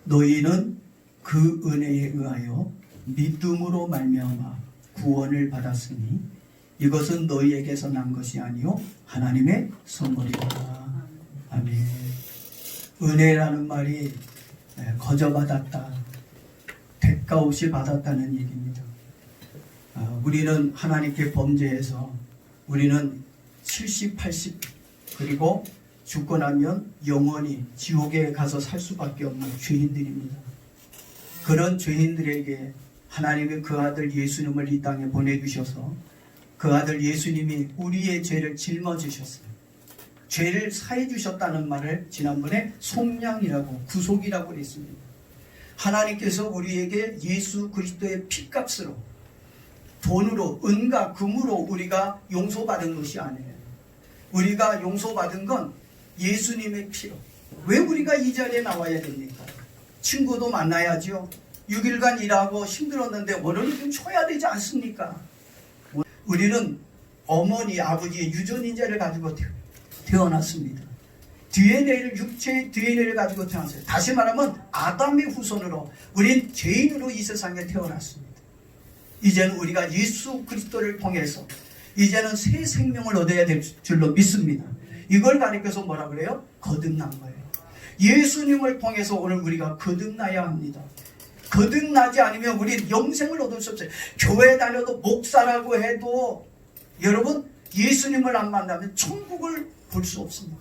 너희는 그 은혜에 의하여 믿음으로 말미암아 구원을 받았으니 이것은 너희에게서 난 것이 아니요 하나님의 선물이다. 아멘. 은혜라는 말이 거저받았다, 대가 없이 받았다는 얘기입니다. 우리는 하나님께 범죄해서 우리는 70, 80 그리고 죽고 나면 영원히 지옥에 가서 살 수밖에 없는 죄인들입니다. 그런 죄인들에게 하나님이 그 아들 예수님을 이 땅에 보내주셔서 그 아들 예수님이 우리의 죄를 짊어지셨어요. 죄를 사해 주셨다는 말을 지난번에 속량이라고, 구속이라고 했습니다. 하나님께서 우리에게 예수 그리스도의 피값으로, 돈으로, 은과 금으로 우리가 용서받은 것이 아니에요. 우리가 용서받은 건 예수님의 피로. 왜 우리가 이 자리에 나와야 됩니까? 친구도 만나야죠. 6일간 일하고 힘들었는데 월요일은 좀 쉬어야 되지 않습니까? 우리는 어머니, 아버지의 유전인자를 가지고 태어났습니다. DNA를, 육체의 DNA를 가지고 태어났어요. 다시 말하면 아담의 후손으로, 우린 죄인으로 이 세상에 태어났습니다. 이제는 우리가 예수 그리스도를 통해서 이제는 새 생명을 얻어야 될 줄로 믿습니다. 이걸 가리켜서 뭐라 그래요? 거듭난 거예요. 예수님을 통해서 오늘 우리가 거듭나야 합니다. 거듭나지 않으면 우리는 영생을 얻을 수 없어요. 교회 다녀도 목사라고 해도 여러분 예수님을 안 만나면 천국을 볼 수 없습니다.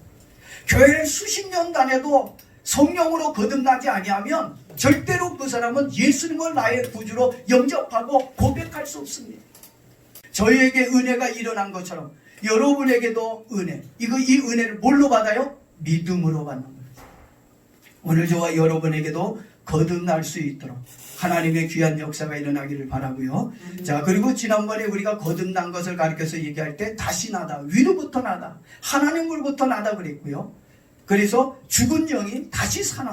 교회를 수십 년 다녀도 성령으로 거듭나지 아니하면 절대로 그 사람은 예수님을 나의 구주로 영접하고 고백할 수 없습니다. 저희에게 은혜가 일어난 것처럼 여러분에게도 은혜, 이 은혜를 뭘로 받아요? 믿음으로 받는 거예요. 오늘 저와 여러분에게도 거듭날 수 있도록 하나님의 귀한 역사가 일어나기를 바라고요. 자, 그리고 지난번에 우리가 거듭난 것을 가리켜서 얘기할 때 다시 나다, 위로부터 나다, 하나님으로부터 나다 그랬고요. 그래서 죽은 영이 다시 사는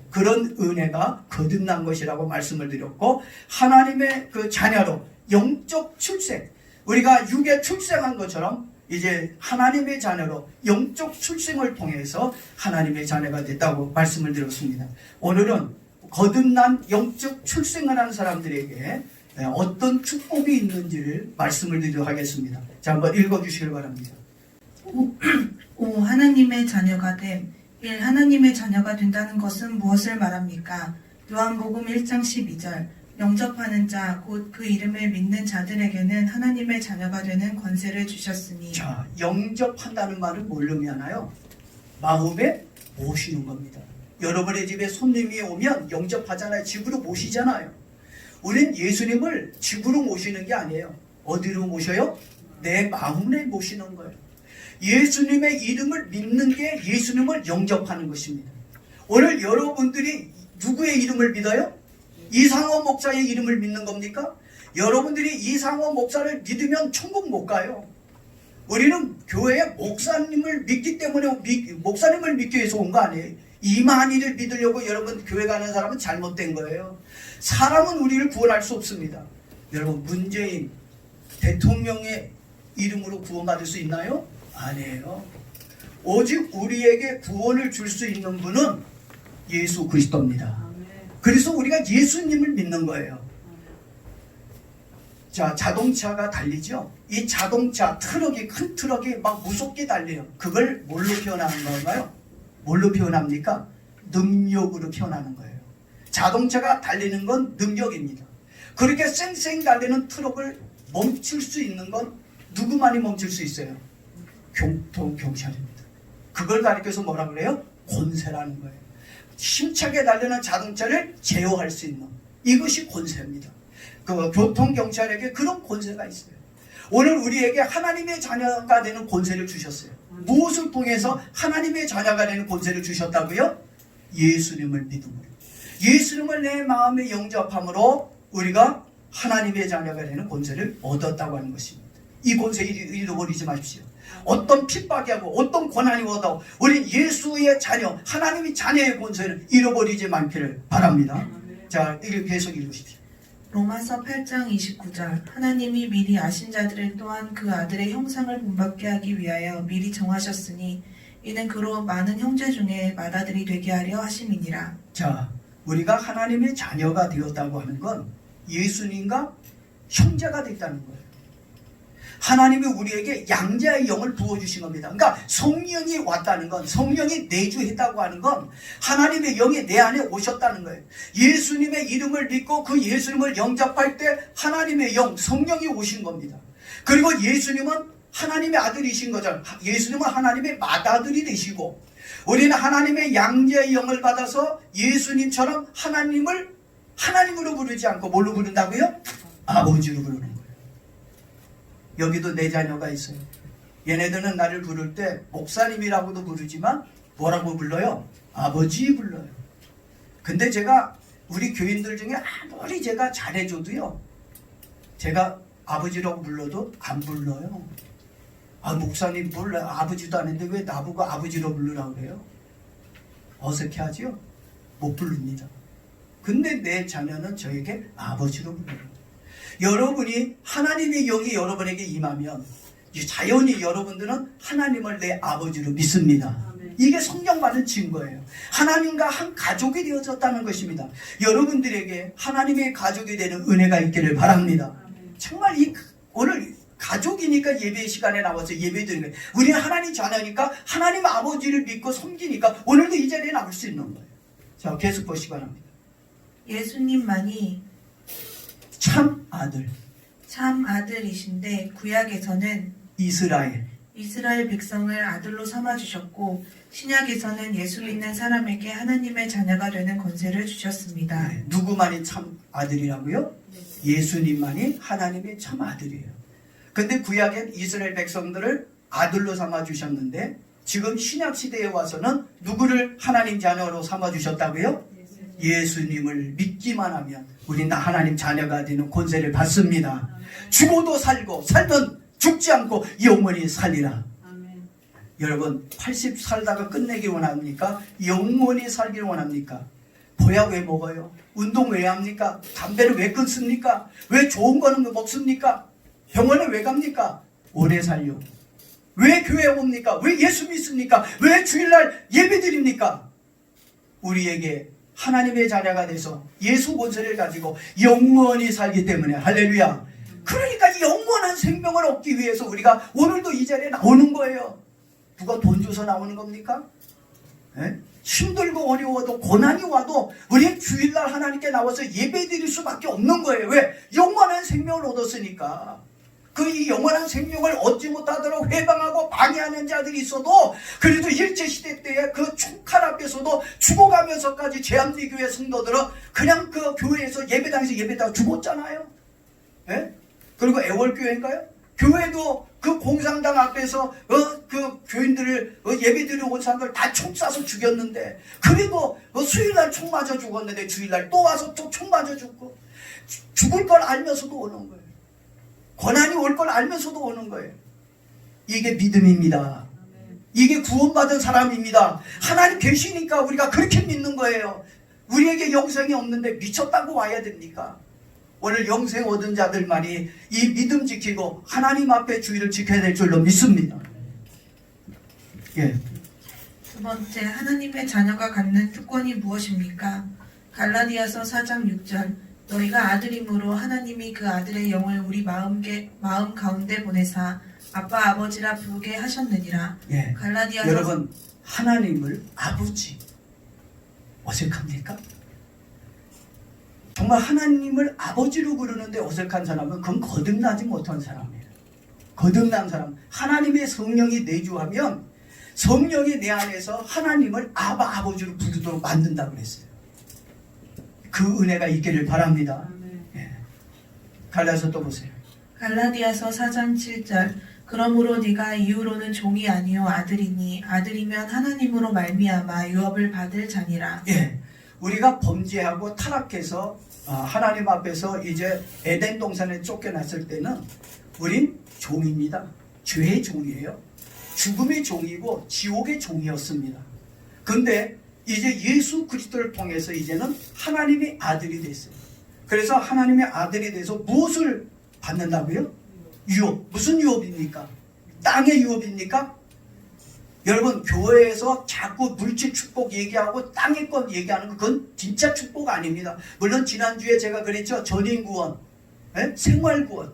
그런 은혜가 거듭난 것이라고 말씀을 드렸고, 하나님의 그 자녀로 영적 출생, 우리가 육에 출생한 것처럼 이제 하나님의 자녀로 영적 출생을 통해서 하나님의 자녀가 됐다고 말씀을 드렸습니다. 오늘은 거듭난 영적 출생을 한 사람들에게 어떤 축복이 있는지를 말씀을 드리도록 하겠습니다. 자, 한번 읽어주시길 바랍니다. 오 하나님의 자녀가 됨. 1. 하나님의 자녀가 된다는 것은 무엇을 말합니까? 요한복음 1장 12절. 영접하는 자, 곧 그 이름을 믿는 자들에게는 하나님의 자녀가 되는 권세를 주셨으니. 자, 영접한다는 말은 뭘 의미하나요? 마음에 모시는 겁니다. 여러분의 집에 손님이 오면 영접하잖아요. 집으로 모시잖아요. 우린 예수님을 집으로 모시는 게 아니에요. 어디로 모셔요? 내 마음에 모시는 거예요. 예수님의 이름을 믿는 게 예수님을 영접하는 것입니다. 오늘 여러분들이 누구의 이름을 믿어요? 이상호 목사의 이름을 믿는 겁니까? 여러분들이 이상호 목사를 믿으면 천국 못 가요. 우리는 교회에 목사님을 믿기 때문에 목사님을 믿기 위해서 온 거 아니에요. 이만희를 믿으려고 여러분 교회 가는 사람은 잘못된 거예요. 사람은 우리를 구원할 수 없습니다. 여러분 문재인 대통령의 이름으로 구원받을 수 있나요? 아니에요. 오직 우리에게 구원을 줄 수 있는 분은 예수 그리스도입니다. 그래서 우리가 예수님을 믿는 거예요. 자, 자동차가 달리죠. 이 자동차 트럭이, 큰 트럭이 막 무섭게 달려요. 그걸 뭘로 표현하는 건가요? 뭘로 표현합니까? 능력으로 표현하는 거예요. 자동차가 달리는 건 능력입니다. 그렇게 쌩쌩 달리는 트럭을 멈출 수 있는 건 누구만이 멈출 수 있어요? 경찰입니다. 그걸 가리켜서 뭐라 그래요? 권세라는 거예요. 힘차게 달리는 자동차를 제어할 수 있는, 이것이 권세입니다. 그 교통경찰에게 그런 권세가 있어요. 오늘 우리에게 하나님의 자녀가 되는 권세를 주셨어요. 무엇을 통해서 하나님의 자녀가 되는 권세를 주셨다고요? 예수님을 믿음으로. 예수님을 내 마음에 영접함으로 우리가 하나님의 자녀가 되는 권세를 얻었다고 하는 것입니다. 이 권세 잃어버리지 마십시오. 어떤 핍박이 하고 어떤 고난이 오도 우리 예수의 자녀, 하나님의 자녀의 권세를 잃어버리지 않기를 바랍니다. 자, 이걸 계속 읽으십시오. 로마서 8장 29절. 하나님이 미리 아신 자들을 또한 그 아들의 형상을 본받게 하기 위하여 미리 정하셨으니 이는 그로 많은 형제 중에 맏아들이 되게 하려 하심이니라. 자, 우리가 하나님의 자녀가 되었다고 하는 건 예수님과 형제가 됐다는 거예요. 하나님이 우리에게 양자의 영을 부어주신 겁니다. 그러니까 성령이 왔다는 건, 성령이 내주했다고 하는 건 하나님의 영이 내 안에 오셨다는 거예요. 예수님의 이름을 믿고 그 예수님을 영접할 때 하나님의 영, 성령이 오신 겁니다. 그리고 예수님은 하나님의 아들이신 거죠. 예수님은 하나님의 맏아들이 되시고, 우리는 하나님의 양자의 영을 받아서 예수님처럼 하나님을 하나님으로 부르지 않고 뭘로 부른다고요? 아버지로 부르는 거예요. 여기도 내 자녀가 있어요. 얘네들은 나를 부를 때 목사님이라고도 부르지만 뭐라고 불러요? 아버지 불러요. 근데 제가 우리 교인들 중에 아무리 제가 잘해줘도요, 제가 아버지라고 불러도 안 불러요. 아, 목사님 몰라, 아버지도 안 했는데 왜 나보고 아버지로 부르라고 그래요? 어색해하지요? 못 부릅니다. 근데 내 자녀는 저에게 아버지로 불러요. 여러분이 하나님의 영이 여러분에게 임하면 자연히 여러분들은 하나님을 내 아버지로 믿습니다. 이게 성경 받은 증거예요. 하나님과 한 가족이 되어졌다는 것입니다. 여러분들에게 하나님의 가족이 되는 은혜가 있기를 바랍니다. 정말 오늘 가족이니까 예배 시간에 나와서 예배 드리는 거예요. 우리는 하나님 자녀니까 하나님 아버지를 믿고 섬기니까 오늘도 이 자리에 나올 수 있는 거예요. 자, 계속 보시기 바랍니다. 예수님만이 참 아들, 참 아들이신데 구약에서는 이스라엘 백성을 아들로 삼아주셨고 신약에서는 예수 믿는 사람에게 하나님의 자녀가 되는 권세를 주셨습니다. 네, 누구만이 참 아들이라고요? 예수님만이 하나님의 참 아들이에요. 근데 구약엔 이스라엘 백성들을 아들로 삼아주셨는데 지금 신약시대에 와서는 누구를 하나님 자녀로 삼아주셨다고요? 예수님을 믿기만 하면 우리는 하나님 자녀가 되는 권세를 받습니다. 죽어도 살고 살면 죽지 않고 영원히 살리라. 여러분 80 살다가 끝내기 원합니까? 영원히 살기를 원합니까? 보약 왜 먹어요? 운동 왜 합니까? 담배를 왜 끊습니까? 왜 좋은 거는 왜 먹습니까? 병원에 왜 갑니까? 오래 살려. 왜 교회 옵니까? 왜 예수 믿습니까? 왜 주일날 예배 드립니까? 우리에게 하나님의 자녀가 돼서 예수 본세를 가지고 영원히 살기 때문에 할렐루야. 그러니까 영원한 생명을 얻기 위해서 우리가 오늘도 이 자리에 나오는 거예요. 누가 돈 줘서 나오는 겁니까? 네? 힘들고 어려워도 고난이 와도 우리는 주일날 하나님께 나와서 예배 드릴 수밖에 없는 거예요. 왜? 영원한 생명을 얻었으니까. 이 영원한 생명을 얻지 못하도록 회방하고 방해하는 자들이 있어도 그래도 일제시대 때에 그 총칼 앞에서도 죽어가면서까지 제암리교회 성도들은 그냥 그 교회에서 예배당에서 예배다가 죽었잖아요. 예? 그리고 애월교회인가요? 교회도 그 공산당 앞에서 그 교인들을 예배드리러 온 사람들 다 총 쏴서 죽였는데 그래도 수요일날 총 맞아 죽었는데 주일날 또 와서 또 총 맞아 죽고 죽을 걸 알면서도 오는 거예요. 고난이 올 걸 알면서도 오는 거예요. 이게 믿음입니다. 이게 구원받은 사람입니다. 하나님 계시니까 우리가 그렇게 믿는 거예요. 우리에게 영생이 없는데 미쳤다고 와야 됩니까? 오늘 영생 얻은 자들만이 이 믿음 지키고 하나님 앞에 주의를 지켜야 될 줄로 믿습니다. 예. 두 번째, 하나님의 자녀가 갖는 특권이 무엇입니까? 갈라디아서 4장 6절 너희가 아들이므로 하나님이 그 아들의 영을 우리 마음 가운데 보내사 아빠 아버지라 부르게 하셨느니라. 예. 갈라디아서 여러분 하나님을 아버지 어색합니까? 정말 하나님을 아버지로 부르는데 어색한 사람은 그건 거듭나지 못한 사람이에요. 거듭난 사람. 하나님의 성령이 내주하면 성령이 내 안에서 하나님을 아버지로 부르도록 만든다고 그랬어요. 그 은혜가 있기를 바랍니다. 예. 갈라디아서 또 보세요. 갈라디아서 4장 7절 그러므로 네가 이후로는 종이 아니요 아들이니 아들이면 하나님으로 말미암아 유업을 받을 자니라. 예. 우리가 범죄하고 타락해서 하나님 앞에서 이제 에덴 동산에 쫓겨났을 때는 우린 종입니다. 죄의 종이에요. 죽음의 종이고 지옥의 종이었습니다. 그런데 이제 예수 그리스도를 통해서 이제는 하나님의 아들이 됐어요. 그래서 하나님의 아들이 돼서 무엇을 받는다고요? 유업. 무슨 유업입니까? 땅의 유업입니까? 여러분 교회에서 자꾸 물질 축복 얘기하고 땅의 것 얘기하는 거 그건 진짜 축복 아닙니다. 물론 지난주에 제가 그랬죠. 전인 구원, 생활 구원,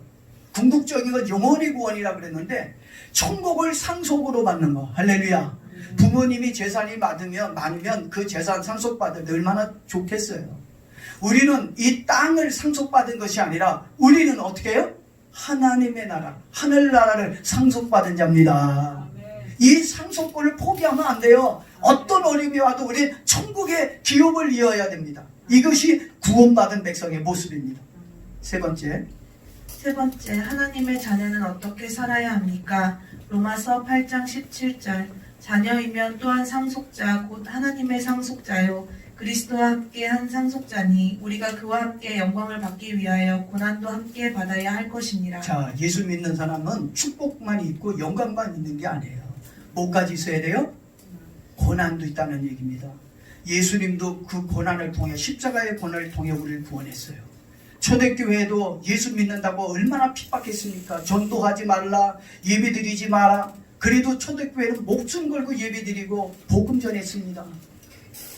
궁극적인 건 영원히 구원이라고 그랬는데 천국을 상속으로 받는 거. 할렐루야. 부모님이 재산이 많으면 그 재산 상속받을 때 얼마나 좋겠어요. 우리는 이 땅을 상속받은 것이 아니라 우리는 어떻게 해요? 하나님의 나라, 하늘나라를 상속받은 자입니다. 이 상속권을 포기하면 안 돼요. 어떤 어려움이 와도 우리 천국의 기업을 이어야 됩니다. 이것이 구원받은 백성의 모습입니다. 세 번째, 하나님의 자녀는 어떻게 살아야 합니까? 로마서 8장 17절. 자녀이면 또한 상속자 곧 하나님의 상속자요 그리스도와 함께 한 상속자니 우리가 그와 함께 영광을 받기 위하여 고난도 함께 받아야 할 것이니라. 자, 예수 믿는 사람은 축복만 있고 영광만 있는 게 아니에요. 뭐까지 있어야 돼요? 고난도 있다는 얘기입니다. 예수님도 그 고난을 통해 십자가의 고난을 통해 우리를 구원했어요. 초대교회도 예수 믿는다고 얼마나 핍박했습니까? 전도하지 말라, 예배드리지 마라. 그래도 초대교회는 목숨 걸고 예배드리고 복음 전했습니다.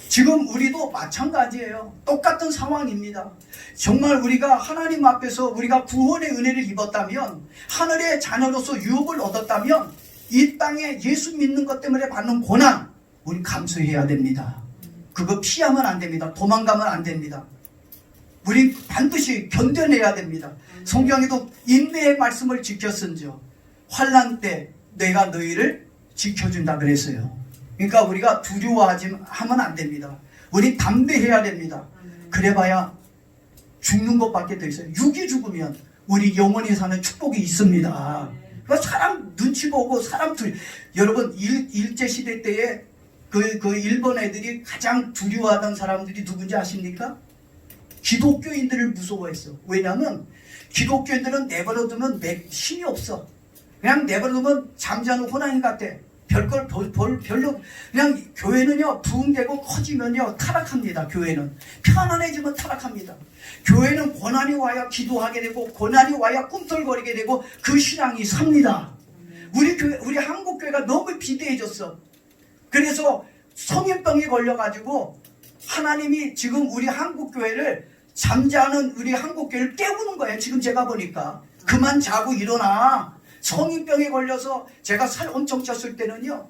지금 우리도 마찬가지예요. 똑같은 상황입니다. 정말 우리가 하나님 앞에서 우리가 구원의 은혜를 입었다면, 하늘의 자녀로서 유업을 얻었다면 이 땅에 예수 믿는 것 때문에 받는 고난 우리 감수해야 됩니다. 그거 피하면 안 됩니다. 도망가면 안 됩니다. 우리 반드시 견뎌내야 됩니다. 성경에도 인내의 말씀을 지켰은즉 환난 때 내가 너희를 지켜준다 그랬어요. 그러니까 우리가 두려워하면 안 됩니다. 우리 담대해야 됩니다. 그래봐야 죽는 것밖에 더 있어요. 육이 죽으면 우리 영원히 사는 축복이 있습니다. 그러니까 사람 눈치 보고 여러분 일제시대 때에 그 일본 애들이 가장 두려워하던 사람들이 누군지 아십니까? 기독교인들을 무서워했어. 왜냐하면 기독교인들은 내버려두면 힘이 없어. 그냥 내버려두면 잠자는 호랑이 같아. 별로 그냥 교회는요 부흥되고 커지면요 타락합니다. 교회는 편안해지면 타락합니다. 교회는 고난이 와야 기도하게 되고 고난이 와야 꿈틀거리게 되고 그 신앙이 삽니다. 우리 한국 교회가 너무 비대해졌어. 그래서 성인병이 걸려가지고 하나님이 지금 우리 한국 교회를 잠자는 우리 한국 교회를 깨우는 거예요. 지금 제가 보니까 그만 자고 일어나. 성인병에 걸려서 제가 살 엄청 쪘을 때는요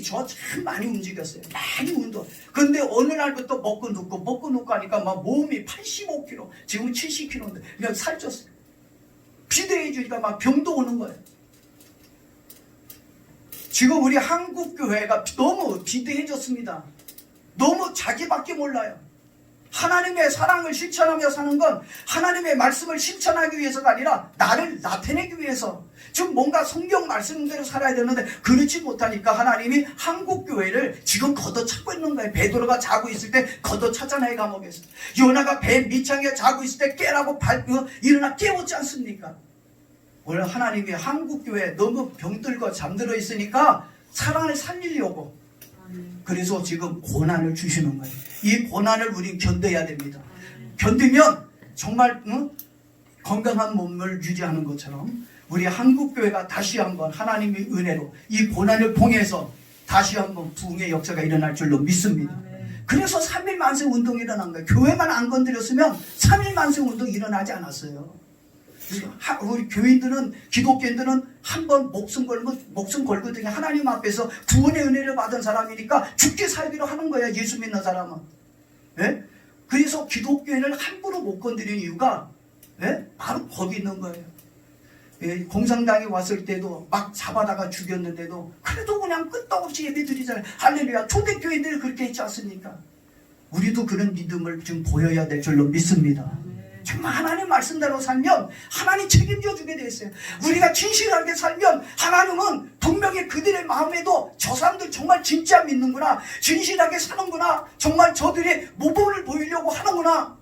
저 참 많이 움직였어요. 많이 운동. 근데 어느 날부터 먹고 눕고 하니까 막 몸이 85kg, 지금 70kg인데 그냥 살쪘어요. 비대해지니까 막 병도 오는 거예요. 지금 우리 한국 교회가 너무 비대해졌습니다. 너무 자기밖에 몰라요. 하나님의 사랑을 실천하며 사는 건 하나님의 말씀을 실천하기 위해서가 아니라 나를 나타내기 위해서. 지금 뭔가 성경 말씀대로 살아야 되는데 그렇지 못하니까 하나님이 한국교회를 지금 걷어차고 있는 거예요. 베드로가 자고 있을 때 걷어차잖아요. 감옥에서. 요나가 배 밑창에 자고 있을 때 깨라고 일어나 깨웠지 않습니까? 오늘 하나님이 한국교회 너무 병들고 잠들어 있으니까 사랑을 살리려고 그래서 지금 고난을 주시는 거예요. 이 고난을 우리 견뎌야 됩니다. 견디면 정말 건강한 몸을 유지하는 것처럼 우리 한국교회가 다시 한번 하나님의 은혜로 이 고난을 통해서 다시 한번 부흥의 역사가 일어날 줄로 믿습니다. 그래서 3일 만세 운동이 일어난 거예요. 교회만 안 건드렸으면 3일 만세 운동이 일어나지 않았어요. 우리 교인들은 기독교인들은 한번 목숨 걸거든요. 하나님 앞에서 구원의 은혜를 받은 사람이니까 죽게 살기로 하는 거예요. 예수 믿는 사람은. 예? 그래서 기독교인을 함부로 못 건드리는 이유가 바로 거기 있는 거예요. 공산당이 왔을 때도 막 잡아다가 죽였는데도 그래도 그냥 끄떡없이 예배 드리잖아요. 할렐루야. 초대교인들이 그렇게 했지 않습니까? 우리도 그런 믿음을 좀 보여야 될 줄로 믿습니다. 정말 하나님 말씀대로 살면 하나님 책임져 주게 돼 있어요. 우리가 진실하게 살면 하나님은 분명히 그들의 마음에도 저 사람들 정말 진짜 믿는구나, 진실하게 사는구나, 정말 저들이 모범을 보이려고 하는구나,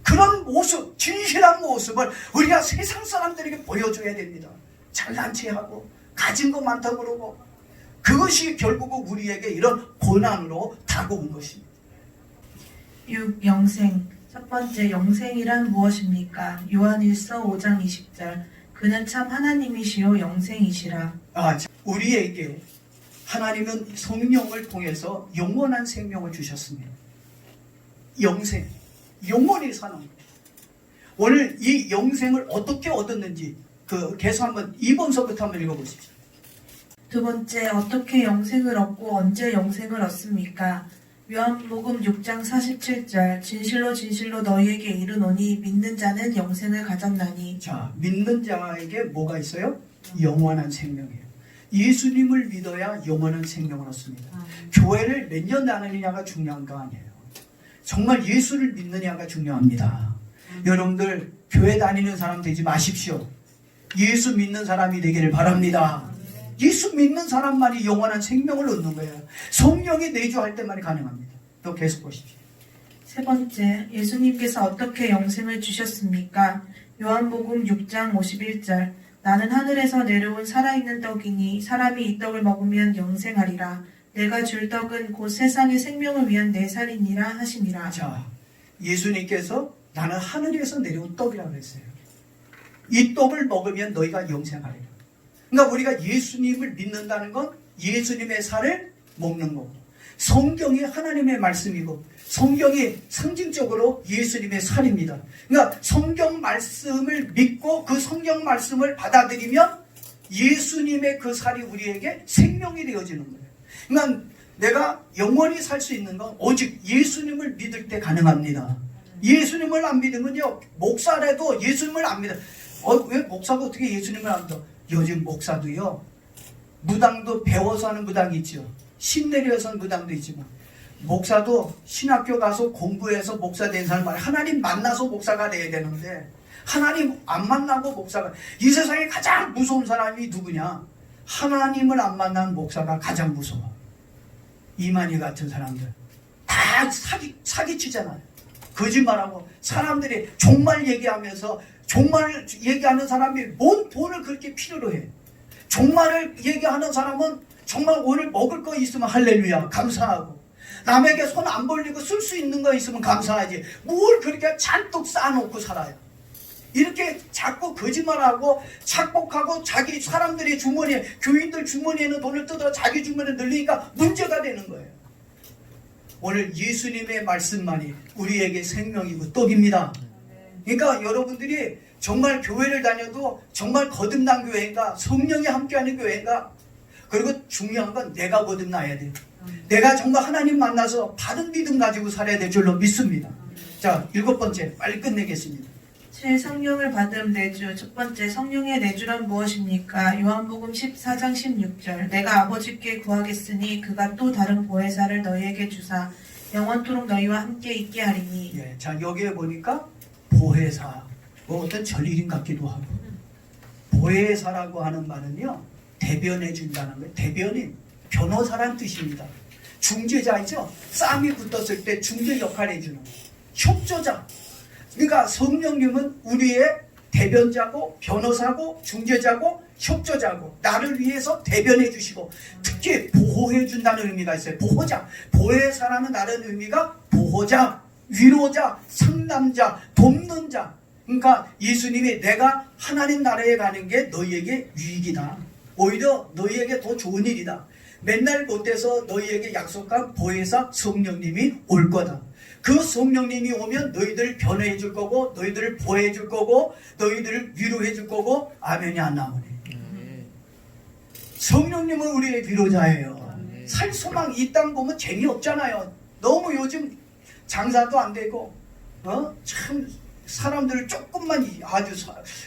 그런 모습, 진실한 모습을 우리가 세상 사람들에게 보여줘야 됩니다. 잘난 체하고 가진 거 많다고 그러고 그것이 결국은 우리에게 이런 고난으로 다가온 것입니다. 6. 영생. 첫 번째, 영생이란 무엇입니까? 요한일서 5장 20절. 그는 참 하나님이시요 영생이시라. 우리에게 하나님은 성령을 통해서 영원한 생명을 주셨습니다. 영생, 영원히 사는 거예요. 오늘 이 영생을 어떻게 얻었는지 계속 한번 2번서부터 한번 읽어보십시오. 두 번째, 어떻게 영생을 얻고 언제 영생을 얻습니까? 요한복음 6장 47절, 진실로 진실로 너희에게 이르노니 믿는 자는 영생을 가졌나니. 자, 믿는 자에게 뭐가 있어요? 영원한 생명이에요. 예수님을 믿어야 영원한 생명을 얻습니다. 교회를 몇 년 다니느냐가 중요한 거 아니에요. 정말 예수를 믿느냐가 중요합니다. 여러분들 교회 다니는 사람 되지 마십시오. 예수 믿는 사람이 되기를 바랍니다. 예수 믿는 사람만이 영원한 생명을 얻는 거예요. 성령이 내주할 때만이 가능합니다. 또 계속 보십시오. 세 번째, 예수님께서 어떻게 영생을 주셨습니까? 요한복음 6장 51절, 나는 하늘에서 내려온 살아있는 떡이니 사람이 이 떡을 먹으면 영생하리라. 내가 줄 떡은 곧 세상의 생명을 위한 내 살이니라 하시니라. 자, 예수님께서 나는 하늘에서 내려온 떡이라고 했어요. 이 떡을 먹으면 너희가 영생하리라. 그러니까 우리가 예수님을 믿는다는 건 예수님의 살을 먹는 거고, 성경이 하나님의 말씀이고 성경이 상징적으로 예수님의 살입니다. 그러니까 성경 말씀을 믿고 그 성경 말씀을 받아들이면 예수님의 그 살이 우리에게 생명이 되어지는 거예요. 그러니까 내가 영원히 살 수 있는 건 오직 예수님을 믿을 때 가능합니다. 예수님을 안 믿으면요, 목사라도 예수님을 안 믿어. 왜 목사가 어떻게 예수님을 안 믿어? 요즘 목사도요, 무당도 배워서 하는 무당이 있죠. 신 내려서 하는 무당도 있지만, 목사도 신학교 가서 공부해서 목사 된 사람 말이야. 하나님 만나서 목사가 돼야 되는데, 하나님 안 만나고 목사가, 이 세상에 가장 무서운 사람이 누구냐? 하나님을 안 만난 목사가 가장 무서워. 이만희 같은 사람들 다 사기치잖아요. 거짓말하고 사람들이 종말 얘기하면서, 종말 얘기하는 사람이 뭔 돈을 그렇게 필요로 해. 종말을 얘기하는 사람은 정말 오늘 먹을 거 있으면 할렐루야 감사하고, 남에게 손 안 벌리고 쓸 수 있는 거 있으면 감사하지, 뭘 그렇게 잔뜩 쌓아놓고 살아요. 이렇게 자꾸 거짓말하고 착복하고 자기 사람들의 주머니에, 교인들 주머니에는 돈을 뜯어 자기 주머니에 넣으니까 문제가 되는 거예요. 오늘 예수님의 말씀만이 우리에게 생명이고 떡입니다. 그러니까 여러분들이 정말 교회를 다녀도 정말 거듭난 교회인가, 성령이 함께하는 교회인가, 그리고 중요한 건 내가 거듭나야 돼요. 내가 정말 하나님 만나서 바른 믿음 가지고 살아야 될 줄로 믿습니다. 자, 7번째 빨리 끝내겠습니다. 새 성령을 받음 내주. 첫 번째, 성령의 내주란 무엇입니까? 요한복음 14장 16절, 내가 아버지께 구하겠으니 그가 또 다른 보혜사를 너희에게 주사 영원토록 너희와 함께 있게 하리니. 예, 자, 여기에 보니까 보혜사, 뭐 어떤 전리인 같기도 하고, 보혜사라고 하는 말은요, 대변해 준다는 거예요. 대변인, 변호사란 뜻입니다. 중재자이죠. 싸움이 붙었을 때 중재 역할을 해주는 협조자. 그러니까 성령님은 우리의 대변자고 변호사고 중재자고 협조자고, 나를 위해서 대변해 주시고 특히 보호해 준다는 의미가 있어요. 보호자, 보혜사라는 다른 의미가 보호자, 위로자, 상담자, 돕는 자. 그러니까 예수님이 내가 하나님 나라에 가는 게 너희에게 유익이다, 오히려 너희에게 더 좋은 일이다, 맨날 못해서 너희에게 약속한 보혜사 성령님이 올 거다. 그 성령님이 오면 너희들 변호해 줄 거고, 너희들을 보호해 줄 거고, 너희들을 위로해 줄 거고. 아멘이 안 나오네. 성령님은 우리의 위로자예요. 살 소망, 이 땅 보면 재미없잖아요. 너무 요즘 장사도 안 되고, 참 사람들을 조금만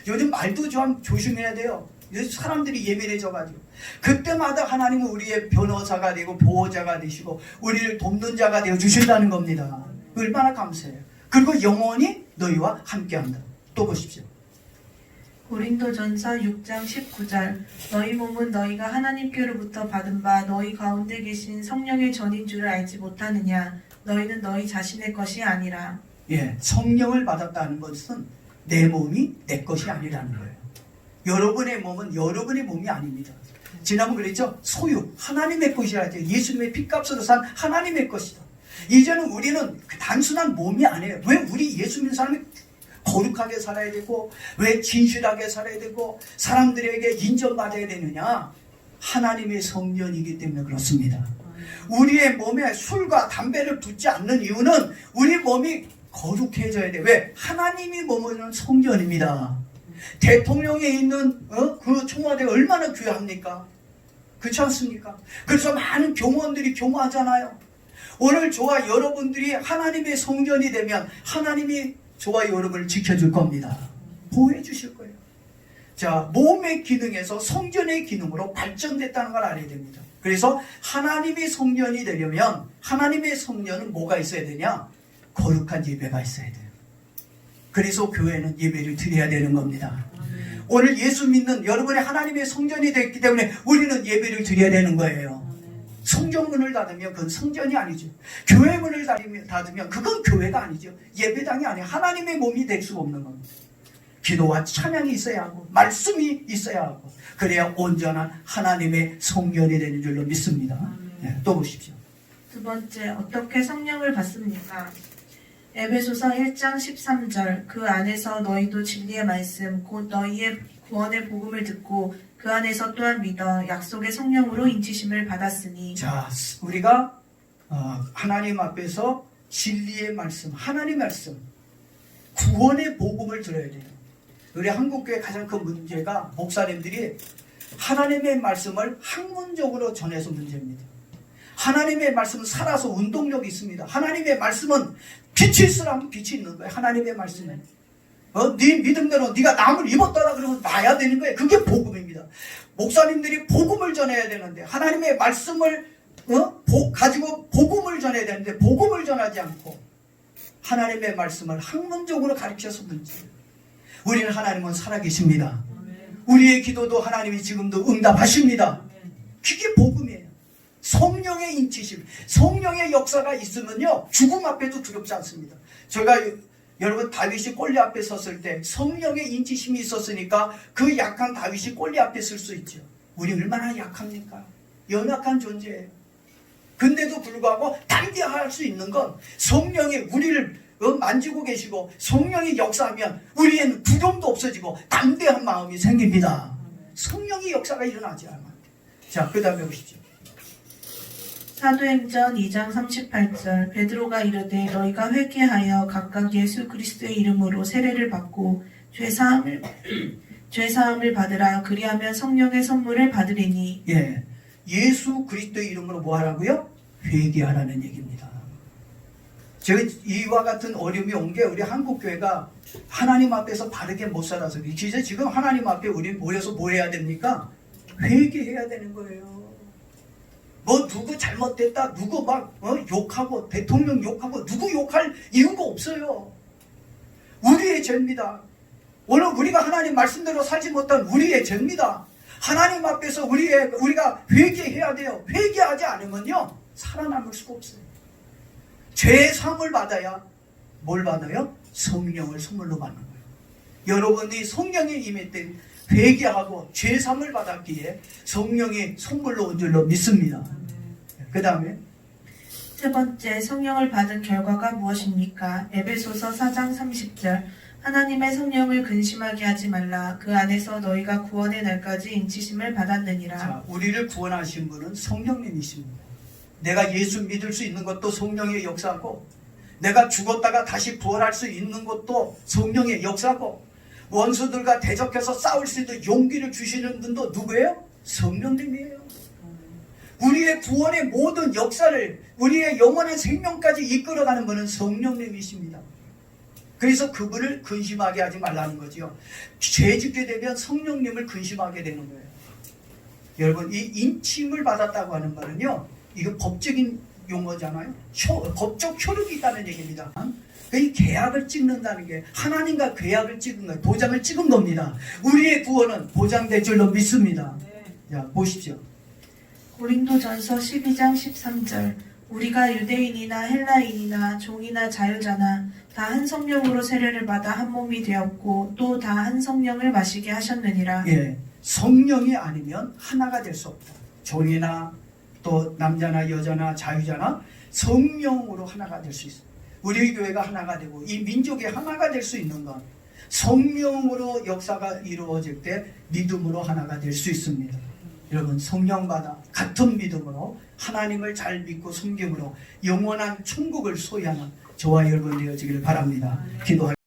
요즘 말도 좀 조심해야 돼요. 사람들이 예민해져가지고, 그때마다 하나님은 우리의 변호사가 되고 보호자가 되시고 우리를 돕는 자가 되어 주신다는 겁니다. 얼마나 감사해요. 그리고 영원히 너희와 함께한다. 또 보십시오. 고린도전서 6장 19절, 너희 몸은 너희가 하나님께로부터 받은 바 너희 가운데 계신 성령의 전인 줄을 알지 못하느냐? 너희는 너희 자신의 것이 아니라. 예, 성령을 받았다는 것은 내 몸이 내 것이 아니라는 거예요. 여러분의 몸은 여러분의 몸이 아닙니다. 지난번 그랬죠? 소유, 하나님의 것이라 했죠. 예수님의 피값으로 산 하나님의 것이다. 이제는 우리는 단순한 몸이 아니에요. 왜 우리 예수 믿는 사람이 거룩하게 살아야 되고, 왜 진실하게 살아야 되고, 사람들에게 인정받아야 되느냐? 하나님의 성전이기 때문에 그렇습니다. 우리의 몸에 술과 담배를 붓지 않는 이유는 우리 몸이 거룩해져야 돼. 왜? 하나님이 머무는 성전입니다. 대통령에 있는 그 청와대가 얼마나 귀합니까? 그렇지 않습니까? 그래서 많은 교무원들이 교무하잖아요. 오늘 저와 여러분들이 하나님의 성전이 되면 하나님이 저와 여러분을 지켜줄 겁니다. 보호해 주실 거예요. 자, 몸의 기능에서 성전의 기능으로 발전됐다는 걸 알아야 됩니다. 그래서 하나님의 성전이 되려면 하나님의 성전은 뭐가 있어야 되냐? 거룩한 예배가 있어야 돼요. 그래서 교회는 예배를 드려야 되는 겁니다. 오늘 예수 믿는 여러분의 하나님의 성전이 됐기 때문에 우리는 예배를 드려야 되는 거예요. 성전 문을 닫으면 그건 성전이 아니죠. 교회 문을 닫으면 그건 교회가 아니죠. 예배당이 아니에요. 하나님의 몸이 될 수가 없는 겁니다. 기도와 찬양이 있어야 하고 말씀이 있어야 하고 그래야 온전한 하나님의 성전이 되는 줄로 믿습니다. 네, 또 보십시오. 두 번째, 어떻게 성령을 받습니까? 에베소서 1장 13절, 그 안에서 너희도 진리의 말씀 곧 너희의 구원의 복음을 듣고 그 안에서 또한 믿어 약속의 성령으로 인치심을 받았으니. 자, 우리가 하나님 앞에서 진리의 말씀, 하나님의 말씀, 구원의 복음을 들어야 돼요. 우리 한국교회 가장 큰 문제가 목사님들이 하나님의 말씀을 학문적으로 전해서 문제입니다. 하나님의 말씀은 살아서 운동력이 있습니다. 하나님의 말씀은 빛이 있으라면 빛이 있는 거예요. 하나님의 말씀은 네 믿음대로 네가 남을 입었더라 그러면 나야 되는 거예요. 그게 복음입니다. 목사님들이 복음을 전해야 되는데 하나님의 말씀을 가지고 복음을 전해야 되는데 복음을 전하지 않고 하나님의 말씀을 학문적으로 가르쳐서 문제예요. 우리는 하나님은 살아계십니다. 우리의 기도도 하나님이 지금도 응답하십니다. 그게 복음이에요. 성령의 인치심, 성령의 역사가 있으면요 죽음 앞에도 두렵지 않습니다. 제가 여러분 다윗이 골리 앞에 섰을 때 성령의 인치심이 있었으니까 그 약한 다윗이 골리 앞에 설 수 있죠. 우리 얼마나 약합니까? 연약한 존재예요. 근데도 불구하고 담대할 수 있는 건 성령이 우리를 만지고 계시고 성령이 역사하면 우리에는 두려움도 없어지고 담대한 마음이 생깁니다. 성령의 역사가 일어나지 않아요. 자, 그 다음에 보시죠. 사도행전 2장 38절, 베드로가 이르되 너희가 회개하여 각각 예수 그리스도의 이름으로 세례를 받고 죄사함을 받으라. 그리하면 성령의 선물을 받으리니. 예, 예수 그리스도의 이름으로 뭐 하라고요? 회개하라는 얘기입니다. 제가 이와 같은 어려움이 온 게 우리 한국교회가 하나님 앞에서 바르게 못 살아서 진짜 지금 하나님 앞에 우리 모여서 뭐 해야 됩니까? 회개해야 되는 거예요. 뭐 누구 잘못됐다 누구 막 욕하고 대통령 욕하고 누구 욕할 이유가 없어요. 우리의 죄입니다. 오늘 우리가 하나님 말씀대로 살지 못한 우리의 죄입니다. 하나님 앞에서 우리가 회개해야 돼요. 회개하지 않으면요 살아남을 수가 없어요. 죄의 사함을 받아야 뭘 받아요? 성령을 선물로 받는 거예요. 여러분이 성령에 임할 때 회개하고 죄 사함을 받았기에 성령이 선물로 온 줄로 믿습니다. 그 다음에 세 번째, 성령을 받은 결과가 무엇입니까? 에베소서 4장 30절, 하나님의 성령을 근심하게 하지 말라. 그 안에서 너희가 구원의 날까지 인치심을 받았느니라. 자, 우리를 구원하신 분은 성령님이십니다. 내가 예수 믿을 수 있는 것도 성령의 역사고 내가 죽었다가 다시 부활할 수 있는 것도 성령의 역사고 원수들과 대적해서 싸울 수 있는 용기를 주시는 분도 누구예요? 성령님이에요. 우리의 구원의 모든 역사를 우리의 영원한 생명까지 이끌어가는 분은 성령님이십니다. 그래서 그분을 근심하게 하지 말라는 거죠. 죄 짓게 되면 성령님을 근심하게 되는 거예요. 여러분, 이 인침을 받았다고 하는 말은요, 이거 법적인 용어잖아요. 법적 효력이 있다는 얘기입니다. 이 계약을 찍는다는 게 하나님과 계약을 찍은 거예요. 도장을 찍은 겁니다. 우리의 구원은 보장될 줄로 믿습니다. 자, 보십시오. 고린도전서 12장 13절, 우리가 유대인이나 헬라인이나 종이나 자유자나 다 한 성령으로 세례를 받아 한 몸이 되었고 또 다 한 성령을 마시게 하셨느니라. 예, 성령이 아니면 하나가 될 수 없다. 종이나 또 남자나 여자나 자유자나 성령으로 하나가 될 수 있어요. 우리 교회가 하나가 되고 이 민족이 하나가 될 수 있는 건 성령으로 역사가 이루어질 때 믿음으로 하나가 될 수 있습니다. 여러분 성령 받아 같은 믿음으로 하나님을 잘 믿고 섬김으로 영원한 천국을 소유하는 저와 여러분 되어지기를 바랍니다. 기도할